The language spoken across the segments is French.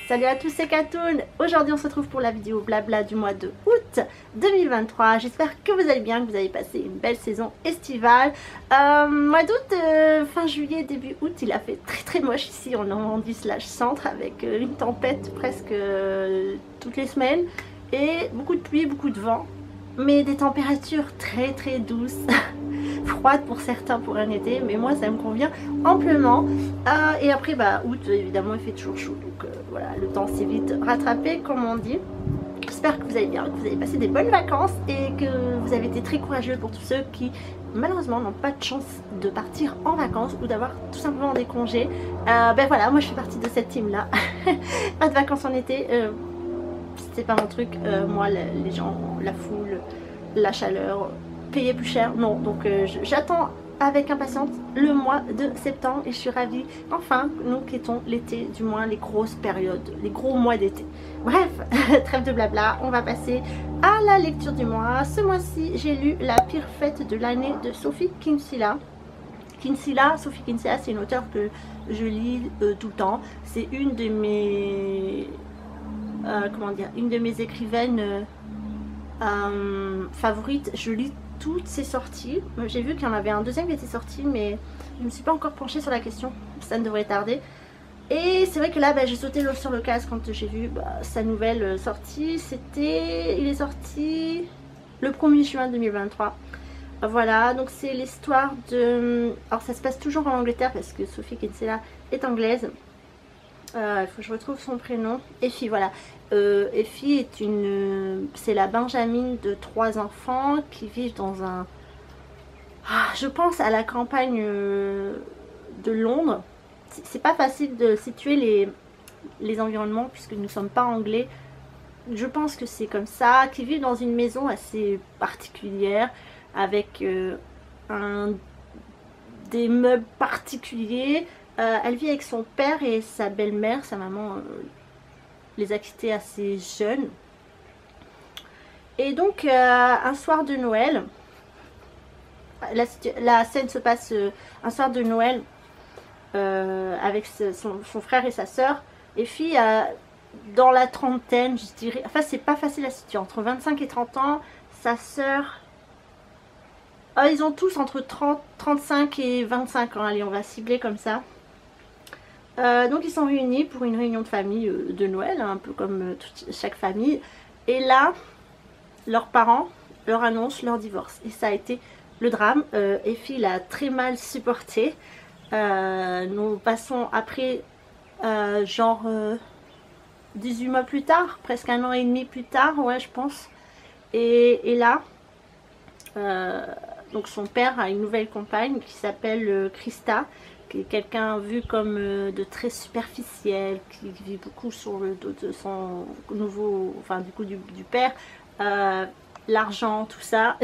Salut à tous, c'est Katoon. Aujourd'hui on se retrouve pour la vidéo blabla du mois de août 2023. J'espère que vous allez bien, que vous avez passé une belle saison estivale. Mois d'août, fin juillet, début août, il a fait très moche ici en Normandie / centre avec une tempête presque toutes les semaines et beaucoup de pluie, beaucoup de vent, mais des températures très douces. Froide pour certains pour un été, mais moi ça me convient amplement. Et après août évidemment il fait toujours chaud, donc voilà, le temps s'est vite rattrapé comme on dit. J'espère que vous allez bien, que vous avez passé des bonnes vacances et que vous avez été très courageux pour tous ceux qui malheureusement n'ont pas de chance de partir en vacances ou d'avoir tout simplement des congés. Voilà, moi je fais partie de cette team là. Pas de vacances en été, c'est pas mon truc. Moi les gens, la foule, la chaleur, payer plus cher, non. Donc j'attends avec impatience le mois de septembre et je suis ravie enfin nous quittons l'été, du moins les grosses périodes, les gros mois d'été. Bref, trêve de blabla, on va passer à la lecture du mois. Ce mois-ci j'ai lu La pire fête de l'année de Sophie Kinsella. Sophie Kinsella, c'est une auteure que je lis tout le temps. C'est une de mes une de mes écrivaines favorites. Je lis toutes ses sorties. J'ai vu qu'il y en avait un deuxième qui était sorti, mais je ne me suis pas encore penchée sur la question, ça ne devrait tarder. Et c'est vrai que là j'ai sauté l'œuf sur le casque quand j'ai vu sa nouvelle sortie. Il est sorti le 1er juin 2023. Voilà, donc c'est l'histoire de... Alors ça se passe toujours en Angleterre parce que Sophie Kinsella est anglaise. Il faut que je retrouve son prénom. Effie, voilà. Effie est c'est la Benjamin de 3 enfants qui vivent dans un... je pense à la campagne de Londres. C'est pas facile de situer les environnements puisque nous ne sommes pas anglais. Je pense que c'est comme ça. Qui vivent dans une maison assez particulière avec des meubles particuliers. Elle vit avec son père et sa belle-mère. Sa maman les a quittés assez jeunes. Et donc un soir de Noël, la scène se passe un soir de Noël avec son frère et sa soeur. Et fille dans la trentaine, je dirais. Enfin, c'est pas facile à situer, entre 25 et 30 ans. Sa soeur, ils ont tous entre 35 et 25 ans. Allez, on va cibler comme ça. Donc ils sont réunis pour une réunion de famille de Noël, un peu comme chaque famille. Et là, leurs parents leur annoncent leur divorce. Et ça a été le drame. Effie l'a très mal supporté. Nous passons après, 18 mois plus tard, presque 1 an et demi plus tard, ouais je pense. Et là, donc son père a une nouvelle compagne qui s'appelle Krista, qui est quelqu'un vu comme de très superficiel, qui vit beaucoup sur le dos de son nouveau, enfin du coup du père, l'argent, tout ça.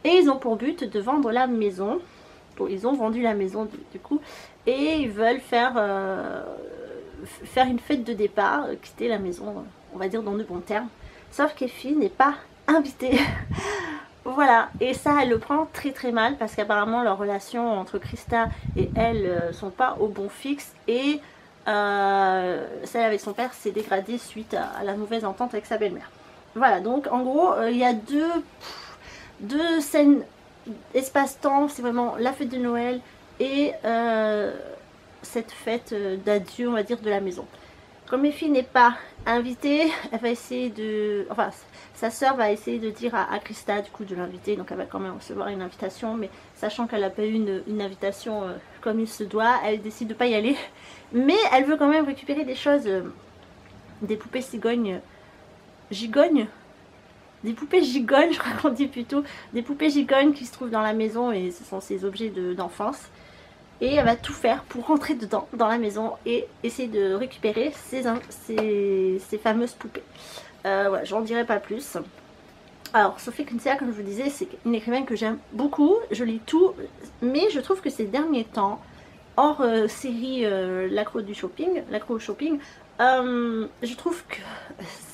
Et ils ont pour but de vendre la maison. Bon, ils ont vendu la maison du coup, et ils veulent faire une fête de départ, quitter la maison, on va dire dans de bons termes. Sauf qu'Effie n'est pas invitée. Voilà, et ça elle le prend très mal parce qu'apparemment leur relation entre Krista et elle sont pas au bon fixe, et celle avec son père s'est dégradée suite à la mauvaise entente avec sa belle-mère. Voilà, donc en gros il y a deux scènes espace-temps, c'est vraiment la fête de Noël et cette fête d'adieu, on va dire, de la maison. Comme Effie n'est pas invitée, elle va essayer de... Enfin, sa soeur va essayer de dire à Krista du coup de l'inviter, donc elle va quand même recevoir une invitation, mais sachant qu'elle n'a pas eu une invitation comme il se doit, elle décide de ne pas y aller. Mais elle veut quand même récupérer des choses, des poupées cigognes, gigognes, des poupées gigognes, je crois qu'on dit plutôt, des poupées gigognes qui se trouvent dans la maison, et ce sont ses objets d'enfance. Et elle va tout faire pour rentrer dedans, dans la maison, et essayer de récupérer ces fameuses poupées. Voilà, j'en dirai pas plus. Alors, Sophie Kinsella, comme je vous disais, c'est une écrivaine que j'aime beaucoup. Je lis tout, mais je trouve que ces derniers temps, hors série l'accro au shopping, je trouve que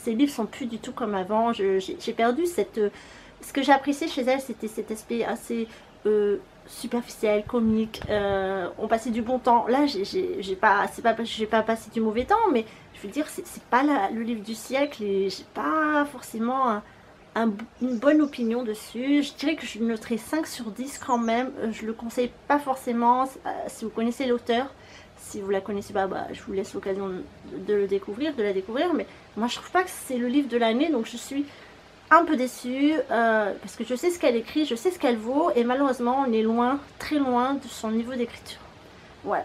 ces livres sont plus du tout comme avant. J'ai perdu ce que j'ai apprécié chez elle, c'était cet aspect assez superficielle, comique, on passait du bon temps. Là, j'ai pas passé du mauvais temps, mais je veux dire, c'est pas le livre du siècle et j'ai pas forcément une bonne opinion dessus. Je dirais que je noterai 5 sur 10 quand même. Je le conseille pas forcément si vous connaissez l'auteur. Si vous la connaissez pas, bah, je vous laisse l'occasion de la découvrir. Mais moi, je trouve pas que c'est le livre de l'année, donc je suis un peu déçue parce que je sais ce qu'elle écrit, je sais ce qu'elle vaut, et malheureusement, on est loin, très loin de son niveau d'écriture. Voilà,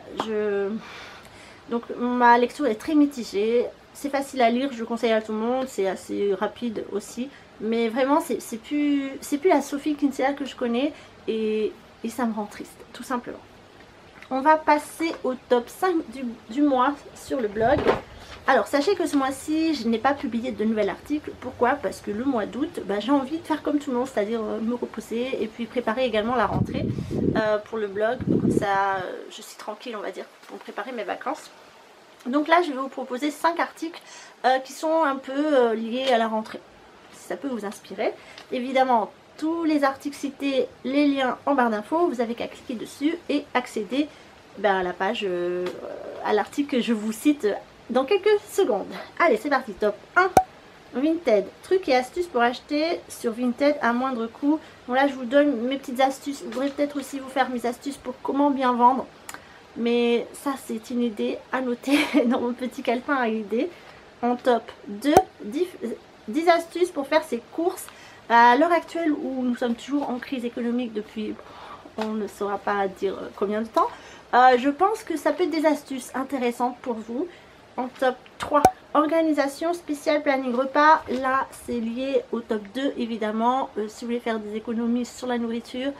donc ma lecture est très mitigée. C'est facile à lire, je le conseille à tout le monde, c'est assez rapide aussi. Mais vraiment, c'est plus la Sophie Kinsella que je connais et ça me rend triste, tout simplement. On va passer au top 5 du mois sur le blog. Alors, sachez que ce mois-ci, je n'ai pas publié de nouvel article. Pourquoi? Parce que le mois d'août, bah, j'ai envie de faire comme tout le monde, c'est-à-dire me reposer et puis préparer également la rentrée pour le blog. Comme ça, je suis tranquille, on va dire, pour préparer mes vacances. Donc là, je vais vous proposer 5 articles qui sont un peu liés à la rentrée. Si ça peut vous inspirer. Évidemment, tous les articles cités, les liens en barre d'infos, vous avez qu'à cliquer dessus et accéder à la page, à l'article que je vous cite dans quelques secondes. Allez, c'est parti, top 1. Vinted, trucs et astuces pour acheter sur Vinted à moindre coût. Bon là, je vous donne mes petites astuces. Vous pourrez peut-être aussi vous faire mes astuces pour comment bien vendre. Mais ça, c'est une idée à noter dans mon petit calepin à idées. En top 2, 10 astuces pour faire ses courses à l'heure actuelle où nous sommes toujours en crise économique depuis, on ne saura pas dire combien de temps. Je pense que ça peut être des astuces intéressantes pour vous. En top 3, organisation spéciale planning repas. Là, c'est lié au top 2 évidemment. Si vous voulez faire des économies sur la nourriture,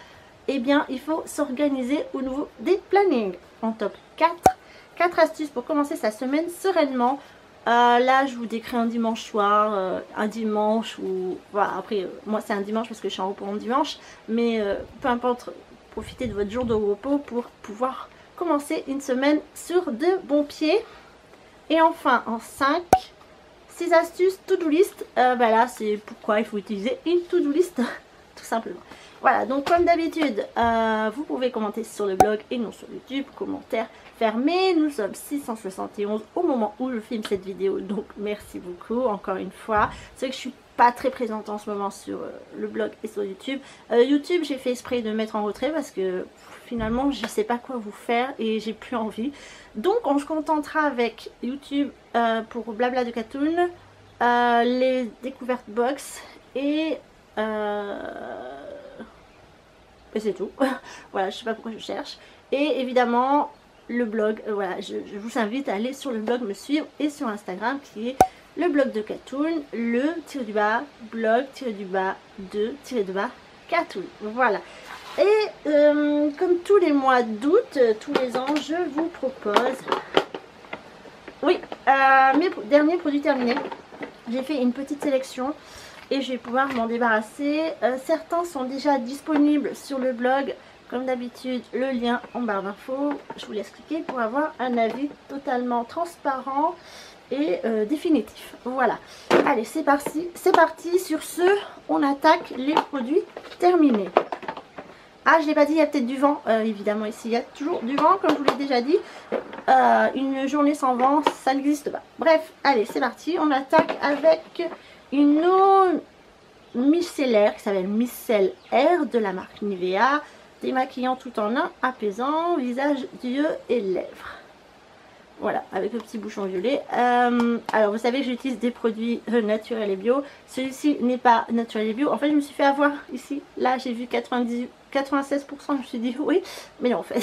eh bien, il faut s'organiser au niveau des plannings. En top 4 astuces pour commencer sa semaine sereinement. Là, je vous décris un dimanche soir, un dimanche ou... Voilà, après, moi, c'est un dimanche parce que je suis en repos en dimanche. Mais peu importe, profitez de votre jour de repos pour pouvoir commencer une semaine sur de bons pieds. Et enfin, en 5, 6 astuces to-do list. Là, c'est pourquoi il faut utiliser une to-do list, tout simplement. Voilà, donc comme d'habitude, vous pouvez commenter sur le blog et non sur YouTube, commentaires fermés. Nous sommes 671 au moment où je filme cette vidéo, donc merci beaucoup encore une fois. C'est vrai que je suis pas très présente en ce moment sur le blog et sur YouTube. YouTube, j'ai fait exprès de mettre en retrait parce que finalement, je sais pas quoi vous faire et j'ai plus envie. Donc, on se contentera avec YouTube pour Blabla de Catoon, les découvertes box et c'est tout. Voilà, je sais pas pourquoi je cherche. Et évidemment, le blog. Voilà, je vous invite à aller sur le blog, me suivre et sur Instagram qui est le blog de Catoon, le-blog-de-Catoon. Voilà. Et comme tous les mois d'août, tous les ans, je vous propose... Oui, mes derniers produits terminés. J'ai fait une petite sélection et je vais pouvoir m'en débarrasser. Certains sont déjà disponibles sur le blog. Comme d'habitude, le lien en barre d'infos. Je vous laisse cliquer pour avoir un avis totalement transparent et définitif. Voilà. Allez, c'est parti. C'est parti. Sur ce, on attaque les produits terminés. Ah, je l'ai pas dit, il y a peut-être du vent. Évidemment, ici, il y a toujours du vent, comme je vous l'ai déjà dit. Une journée sans vent, ça n'existe pas. Bref, allez, c'est parti. On attaque avec une eau micellaire qui s'appelle Micelle Air de la marque Nivea. Démaquillant tout en un, apaisant, visage, yeux et lèvres. Voilà, avec le petit bouchon violet. Alors, vous savez que j'utilise des produits naturels et bio. Celui-ci n'est pas naturel et bio. En fait, je me suis fait avoir ici. Là, j'ai vu 96%. Je me suis dit oui, mais non, en fait.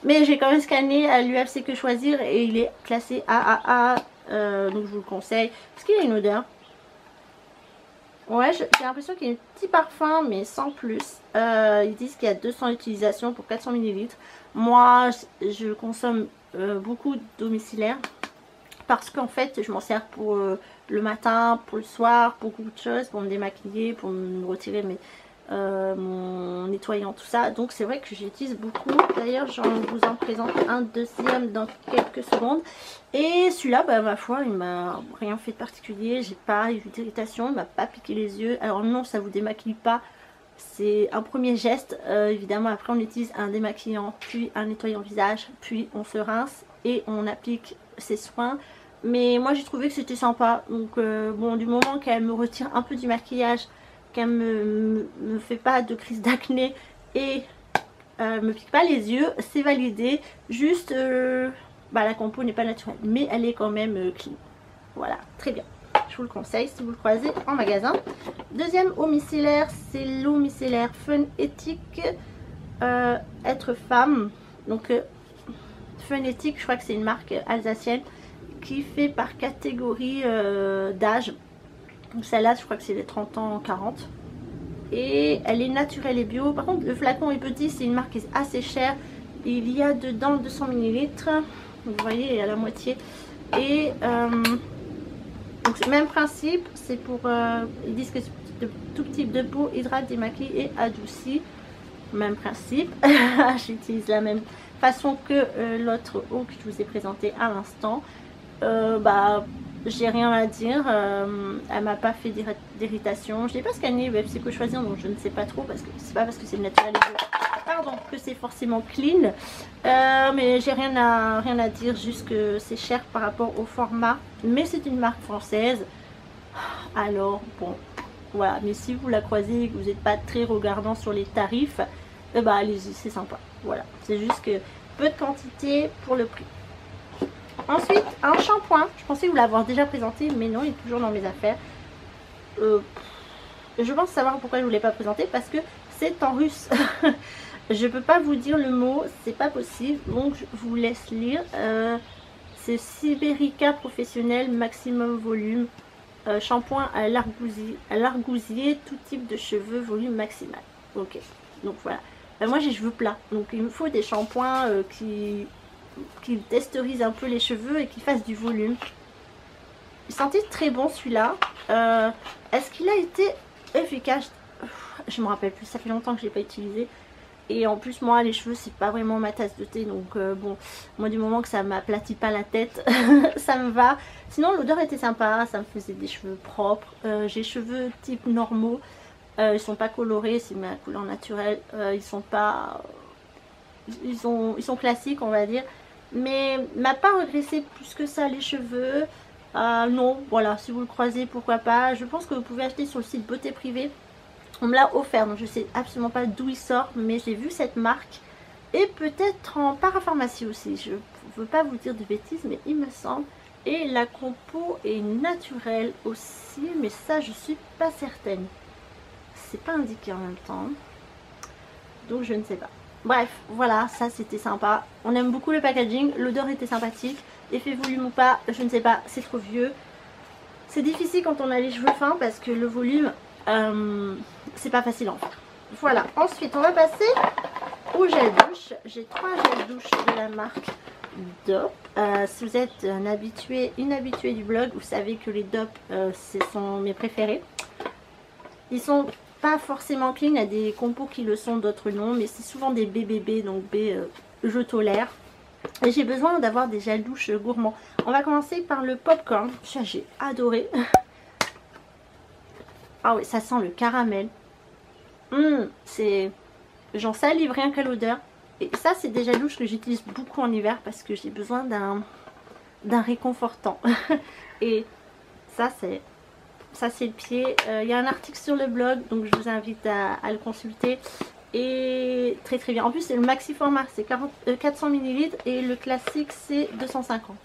Mais j'ai quand même scanné à l'UFC Que Choisir et il est classé AAA. Donc, je vous le conseille. Est-ce qu'il y a une odeur? Ouais, j'ai l'impression qu'il y a un petit parfum, mais sans plus. Ils disent qu'il y a 200 utilisations pour 400 ml. Moi, je consomme beaucoup domiciliaire parce qu'en fait, je m'en sers pour le matin, pour le soir, pour beaucoup de choses, pour me démaquiller, pour me retirer mon nettoyant, tout ça. Donc, c'est vrai que j'utilise beaucoup. D'ailleurs, je vous en présente un deuxième dans quelques secondes. Et celui-là, ma foi, il m'a rien fait de particulier. J'ai pas eu d'irritation, il m'a pas piqué les yeux. Alors non, ça vous démaquille pas C'est un premier geste. Évidemment, après on utilise un démaquillant, puis un nettoyant visage, puis on se rince et on applique ses soins. Mais moi j'ai trouvé que c'était sympa. Donc bon, du moment qu'elle me retire un peu du maquillage, qu'elle me fait pas de crise d'acné et me pique pas les yeux, c'est validé. Juste la compo n'est pas naturelle, mais elle est quand même clean. Voilà, très bien. Je vous le conseille si vous le croisez en magasin. Deuxième eau micellaire, c'est l'eau micellaire Fun Éthique Être Femme. Donc Fun Éthique, je crois que c'est une marque alsacienne qui fait par catégorie d'âge. Donc celle-là, je crois que c'est les 30 ans, 40. Et elle est naturelle et bio. Par contre, le flacon est petit, c'est une marque qui est assez chère. Il y a dedans 200 ml. Vous voyez, il y a la moitié. Et donc même principe, c'est pour ils disent que tout type de peau hydrate, démaquille et adoucit. Même principe. J'utilise la même façon que l'autre eau que je vous ai présentée à l'instant. J'ai rien à dire. Elle m'a pas fait d'irritation. Je n'ai pas scanné Web Psycho Choisir, donc je ne sais pas trop, parce que c'est pas parce que c'est naturel que c'est forcément clean. Mais j'ai rien à dire, juste que c'est cher par rapport au format, mais c'est une marque française. Alors bon, voilà. Mais si vous la croisez et que vous n'êtes pas très regardant sur les tarifs, allez-y, c'est sympa. Voilà, c'est juste que peu de quantité pour le prix. Ensuite, un shampoing. Je pensais vous l'avoir déjà présenté, mais non, il est toujours dans mes affaires. Je pense savoir pourquoi je ne vous l'ai pas présenté, parce que c'est en russe. Je peux pas vous dire le mot, c'est pas possible, donc je vous laisse lire. C'est Siberica Professionnel Maximum Volume. Shampoing à l'argousier, tout type de cheveux, volume maximal. Ok, donc voilà. Moi j'ai cheveux plats, donc il me faut des shampoings qui texturisent un peu les cheveux et qui fassent du volume. Il sentait très bon celui-là. Est-ce qu'il a été efficace? Je me rappelle plus, ça fait longtemps que je l'ai pas utilisé. Et en plus moi les cheveux c'est pas vraiment ma tasse de thé, donc bon, moi du moment que ça m'aplatit pas la tête ça me va. Sinon l'odeur était sympa, ça me faisait des cheveux propres. J'ai cheveux type normaux, ils sont pas colorés, c'est ma couleur naturelle. Ils sont pas, ils sont classiques on va dire, mais m'a pas regressé plus que ça les cheveux. Non, voilà, si vous le croisez pourquoi pas. Je pense que vous pouvez acheter sur le site Beauté Privée. On me l'a offert, donc je sais absolument pas d'où il sort, mais j'ai vu cette marque. Et peut-être en parapharmacie aussi, je ne veux pas vous dire de bêtises, mais il me semble. Et la compo est naturelle aussi, mais ça je suis pas certaine. C'est pas indiqué en même temps, donc je ne sais pas. Bref, voilà, ça c'était sympa. On aime beaucoup le packaging, l'odeur était sympathique. Effet volume ou pas, je ne sais pas, c'est trop vieux. C'est difficile quand on a les cheveux fins parce que le volume... c'est pas facile à en faire. Voilà, ensuite on va passer au gel douche. J'ai 3 gels douche de la marque DOP. Si vous êtes une habituée du blog, vous savez que les DOP ce sont mes préférés. Ils sont pas forcément clean, il y a des compos qui le sont, d'autres non, mais c'est souvent des BBB, donc B je tolère. Et j'ai besoin d'avoir des gels douche gourmands. On va commencer par le popcorn, ça j'ai adoré. Ah oui, ça sent le caramel. J'en salive rien qu'à l'odeur. Et ça, c'est des gels douche que j'utilise beaucoup en hiver parce que j'ai besoin d'un réconfortant. Et ça, c'est le pied. Il y a un article sur le blog, donc je vous invite à le consulter. Et très très bien. En plus, c'est le maxi format, c'est 400 ml et le classique, c'est 250.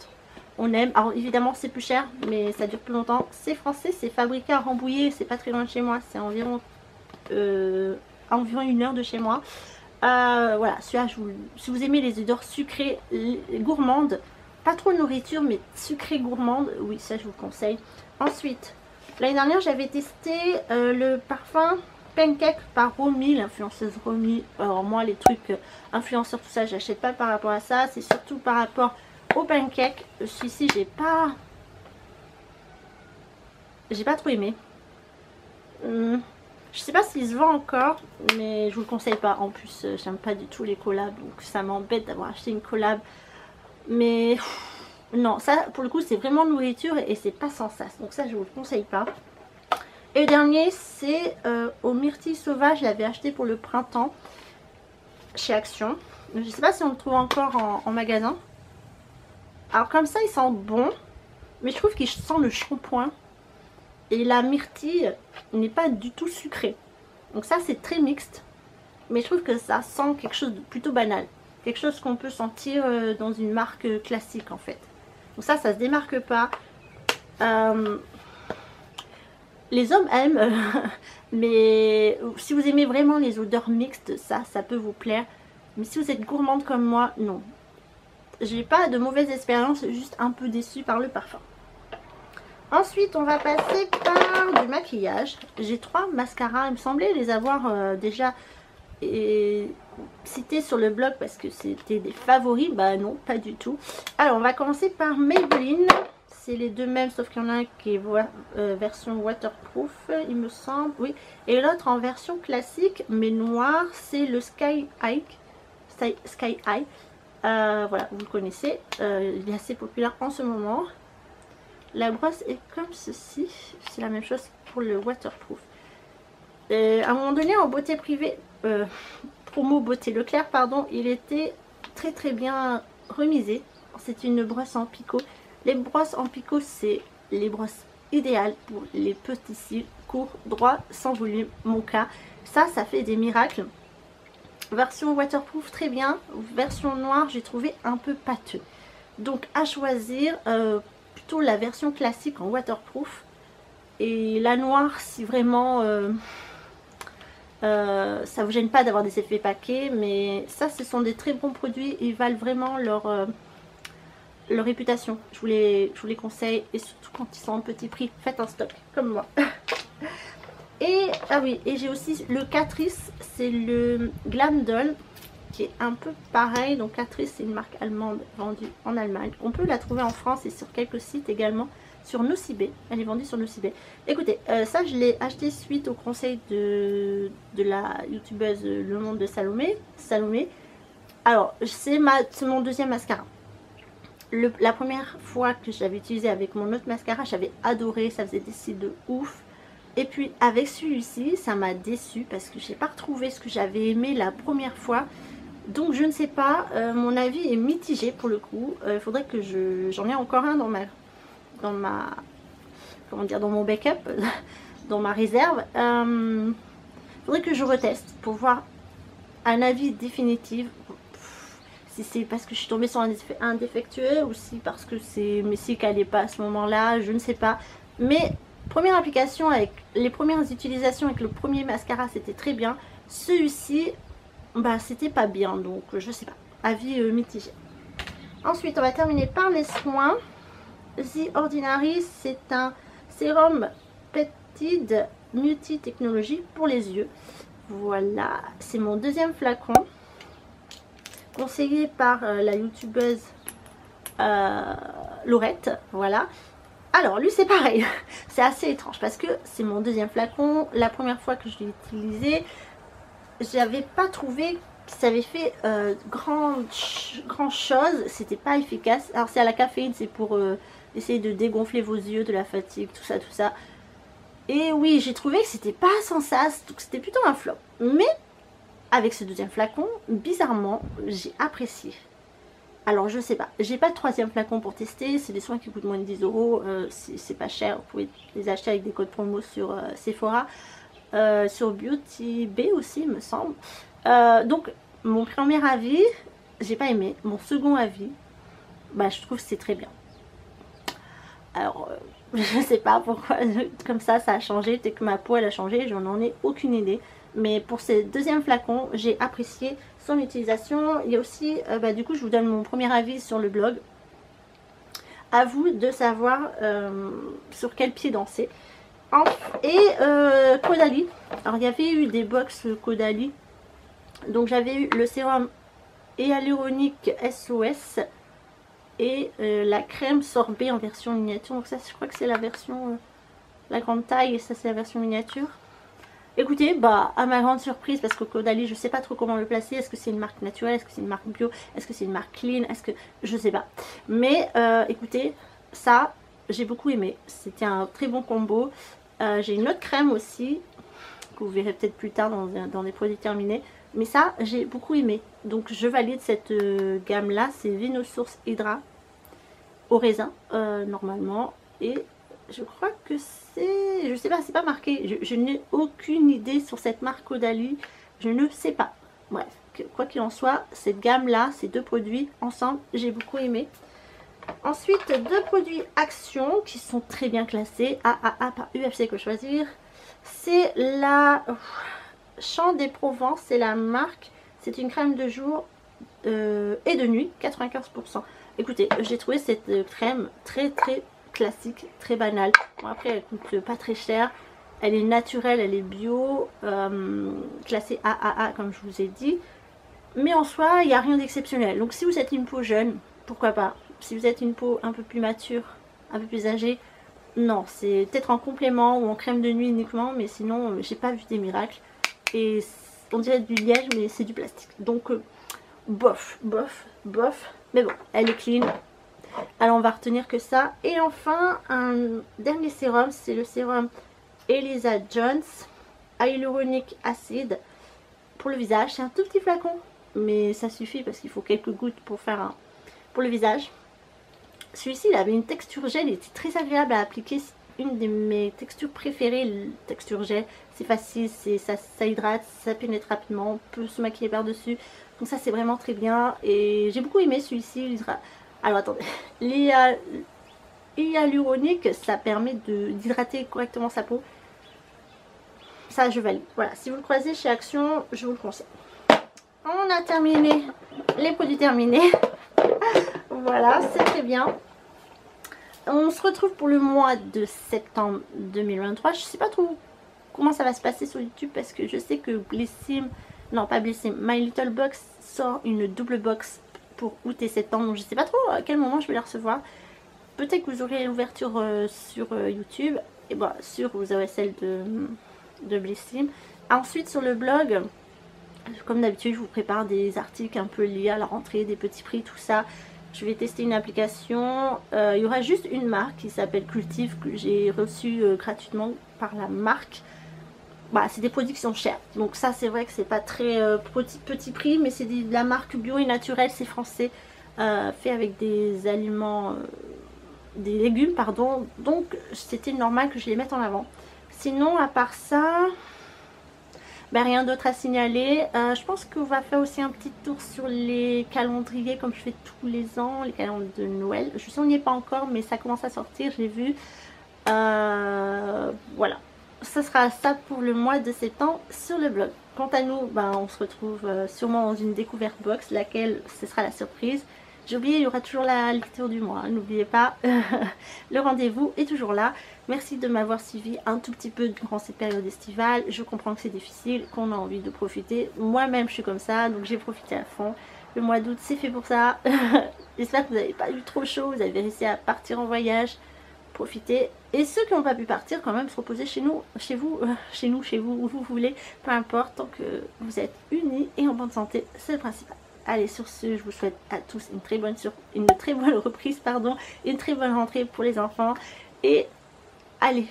On aime. Alors évidemment c'est plus cher mais ça dure plus longtemps. C'est français, c'est fabriqué à Rambouillet, c'est pas très loin de chez moi, c'est environ 1 heure de chez moi. Voilà, celui-là, si vous aimez les odeurs sucrées, gourmandes, pas trop de nourriture mais sucrées gourmandes, oui ça je vous le conseille. Ensuite, l'année dernière j'avais testé le parfum Pancake par Romy, l'influenceuse Romy. Alors moi les trucs influenceurs tout ça j'achète pas par rapport à ça, c'est surtout par rapport au pancake. Celui-ci j'ai pas trop aimé. Je sais pas s'il se vend encore, mais je vous le conseille pas. En plus j'aime pas du tout les collabs, donc ça m'embête d'avoir acheté une collab. Mais non, ça pour le coup c'est vraiment nourriture et c'est pas sans sas, donc ça je vous le conseille pas. Et le dernier, c'est au myrtille sauvage. Je l'avais acheté pour le printemps chez Action. Je ne sais pas si on le trouve encore en magasin. Alors comme ça, il sent bon. Mais je trouve qu'il sent le shampoing. Et la myrtille n'est pas du tout sucrée. Donc ça, c'est très mixte. Mais je trouve que ça sent quelque chose de plutôt banal. Quelque chose qu'on peut sentir dans une marque classique en fait. Donc ça se démarque pas. Les hommes aiment. Mais si vous aimez vraiment les odeurs mixtes, ça peut vous plaire. Mais si vous êtes gourmande comme moi, non. J'ai pas de mauvaise expérience, juste un peu déçue par le parfum. Ensuite, on va passer par du maquillage. J'ai 3 mascaras. Il me semblait les avoir déjà cités sur le blog parce que c'était des favoris. Bah non, pas du tout. Alors, on va commencer par Maybelline. C'est les deux mêmes, sauf qu'il y en a un qui est version waterproof, il me semble. Oui. Et l'autre en version classique, mais noir, c'est le Sky High. Voilà, vous le connaissez. Il est assez populaire en ce moment. La brosse est comme ceci. C'est la même chose pour le waterproof. À un moment donné, en beauté privée, promo beauté Leclerc, pardon, il était très très bien remisé. C'est une brosse en picot. Les brosses en picot, c'est les brosses idéales pour les petits cils courts, droits, sans volume. Mon cas, ça fait des miracles. Version waterproof, très bien. Version noire, j'ai trouvé un peu pâteux. Donc à choisir, plutôt la version classique en waterproof. Et la noire, si vraiment ça vous gêne pas d'avoir des effets paquets. Mais ça, ce sont des très bons produits. Ils valent vraiment leur réputation. Je vous les conseille. Et surtout quand ils sont en petit prix, faites un stock comme moi. Et, ah oui, et j'ai aussi le Catrice, c'est le Glam Doll, qui est un peu pareil. Donc Catrice, c'est une marque allemande vendue en Allemagne. On peut la trouver en France et sur quelques sites également. Sur Nocibé, elle est vendue sur Nocibé. Écoutez, ça je l'ai acheté suite au conseil de la youtubeuse Le Monde de Salomé. Alors, c'est mon deuxième mascara. La première fois que je l'avais utilisé avec mon autre mascara, j'avais adoré, ça faisait des cils de ouf. Et puis avec celui-ci, ça m'a déçue parce que je n'ai pas retrouvé ce que j'avais aimé la première fois. Donc je ne sais pas, mon avis est mitigé pour le coup. Il faudrait que j'en ai encore un dans mon backup, dans ma réserve. Il faudrait que je reteste pour voir un avis définitif. Si c'est parce que je suis tombée sur un défectueux ou si parce que c'est mes cils qui n'allaient pas à ce moment-là, je ne sais pas. Mais première application, avec les premières utilisations avec le premier mascara, c'était très bien. Celui-ci, bah c'était pas bien, donc je sais pas. Avis mitigé. Ensuite, on va terminer par les soins. The Ordinary, c'est un sérum peptide multi-technologie pour les yeux. Voilà, c'est mon deuxième flacon. Conseillé par la youtubeuse Laurette, voilà. Alors lui c'est pareil, c'est assez étrange parce que c'est mon deuxième flacon. La première fois que je l'ai utilisé, j'avais pas trouvé que ça avait fait grand chose, c'était pas efficace. Alors c'est à la caféine, c'est pour essayer de dégonfler vos yeux, de la fatigue, tout ça. Et oui, j'ai trouvé que c'était pas sans sas, donc c'était plutôt un flop. Mais avec ce deuxième flacon, bizarrement, j'ai apprécié. Alors je sais pas, j'ai pas de troisième flacon pour tester, c'est des soins qui coûtent moins de 10 €, c'est pas cher, vous pouvez les acheter avec des codes promo sur Sephora, sur Beauty Bay aussi il me semble. Donc mon premier avis, j'ai pas aimé, mon second avis, bah je trouve que c'est très bien. Alors je sais pas pourquoi comme ça a changé, peut-être que ma peau elle a changé, j'en en ai aucune idée. Mais pour ce deuxième flacon, j'ai apprécié son utilisation. Il y a aussi, du coup je vous donne mon premier avis sur le blog. À vous de savoir sur quel pied danser. Et Caudalie. Alors il y avait eu des box Caudalie. Donc j'avais eu le sérum hyaluronique SOS. Et la crème sorbet en version miniature. Donc ça je crois que c'est la version, la grande taille. Et ça c'est la version miniature. Écoutez, bah à ma grande surprise, parce que Caudalie, je sais pas trop comment le placer. Est-ce que c'est une marque naturelle? Est-ce que c'est une marque bio? Est-ce que c'est une marque clean? Est-ce que... Je sais pas. Mais écoutez, ça, j'ai beaucoup aimé. C'était un très bon combo. J'ai une autre crème aussi, que vous verrez peut-être plus tard dans des produits terminés. Mais ça, j'ai beaucoup aimé. Donc je valide cette gamme là. C'est Vinosource Hydra au raisin, normalement. Et je crois que c'est... Je sais pas, c'est pas marqué. Je n'ai aucune idée sur cette marque Caudalie. Je ne sais pas. Bref, quoi qu'il en soit, cette gamme là, ces deux produits ensemble, j'ai beaucoup aimé. Ensuite, deux produits Action qui sont très bien classés. AAA par UFC que choisir. C'est la Chant des Provences, c'est la marque. C'est une crème de jour et de nuit, 95%. Écoutez, j'ai trouvé cette crème très classique, très banale. Bon, après, elle coûte pas très cher. Elle est naturelle, elle est bio, classée AAA comme je vous ai dit. Mais en soi, il n'y a rien d'exceptionnel. Donc si vous êtes une peau jeune, pourquoi pas. Si vous êtes une peau un peu plus mature, un peu plus âgée, non, c'est peut-être en complément ou en crème de nuit uniquement, mais sinon, j'ai pas vu des miracles. Et on dirait du liège, mais c'est du plastique. Donc, bof. Mais bon, elle est clean. Alors, on va retenir que ça. Et enfin, un dernier sérum, c'est le sérum Elisa Jones Hyaluronic Acid pour le visage. C'est un tout petit flacon, mais ça suffit parce qu'il faut quelques gouttes pour faire un... pour le visage. Celui-ci, il avait une texture gel, il était très agréable à appliquer. C'est une de mes textures préférées, la texture gel. C'est facile, ça hydrate, ça pénètre rapidement, on peut se maquiller par-dessus. Donc ça, c'est vraiment très bien. Et j'ai beaucoup aimé celui-ci. Alors attendez, hyaluronique, ça permet d'hydrater correctement sa peau. Ça, je valide. Voilà, si vous le croisez chez Action, je vous le conseille. On a terminé les produits terminés. Voilà, c'est très bien. On se retrouve pour le mois de septembre 2023. Je sais pas trop comment ça va se passer sur YouTube parce que je sais que Blissim, non pas Blissim, My Little Box sort une double box pour août et septembre. Donc je sais pas trop à quel moment je vais les recevoir. Peut-être que vous aurez l'ouverture sur YouTube. Et bon, sûr, vous aurez celle de Blissim. Ensuite, sur le blog, comme d'habitude, je vous prépare des articles un peu liés à la rentrée, des petits prix, tout ça. Je vais tester une application. Il y aura juste une marque qui s'appelle Cultive que j'ai reçue gratuitement par la marque. Bah, c'est des produits qui sont chers. Donc ça, c'est vrai que c'est pas très petit prix, mais c'est de la marque bio et naturelle, c'est français, fait avec des aliments, des légumes, pardon. Donc c'était normal que je les mette en avant. Sinon, à part ça... Ben, rien d'autre à signaler. Je pense qu'on va faire aussi un petit tour sur les calendriers comme je fais tous les ans, les calendriers de Noël. Je sais on n'y est pas encore, mais ça commence à sortir, j'ai vu. Voilà, ce sera ça pour le mois de septembre sur le blog. Quant à nous, ben, on se retrouve sûrement dans une découverte box, laquelle ce sera la surprise. J'ai oublié, il y aura toujours la lecture du mois, hein, n'oubliez pas, le rendez-vous est toujours là. Merci de m'avoir suivi un tout petit peu durant cette période estivale. Je comprends que c'est difficile, qu'on a envie de profiter. Moi-même, je suis comme ça, donc j'ai profité à fond. Le mois d'août, c'est fait pour ça. J'espère que vous n'avez pas eu trop chaud, vous avez réussi à partir en voyage, profiter. Et ceux qui n'ont pas pu partir, quand même, se reposer chez nous, chez vous, où vous voulez. Peu importe, tant que vous êtes unis et en bonne santé, c'est le principal. Allez, sur ce, je vous souhaite à tous une très bonne reprise, pardon, une très bonne rentrée pour les enfants. Et allez,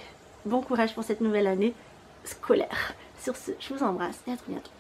bon courage pour cette nouvelle année scolaire. Sur ce, je vous embrasse et à très bientôt.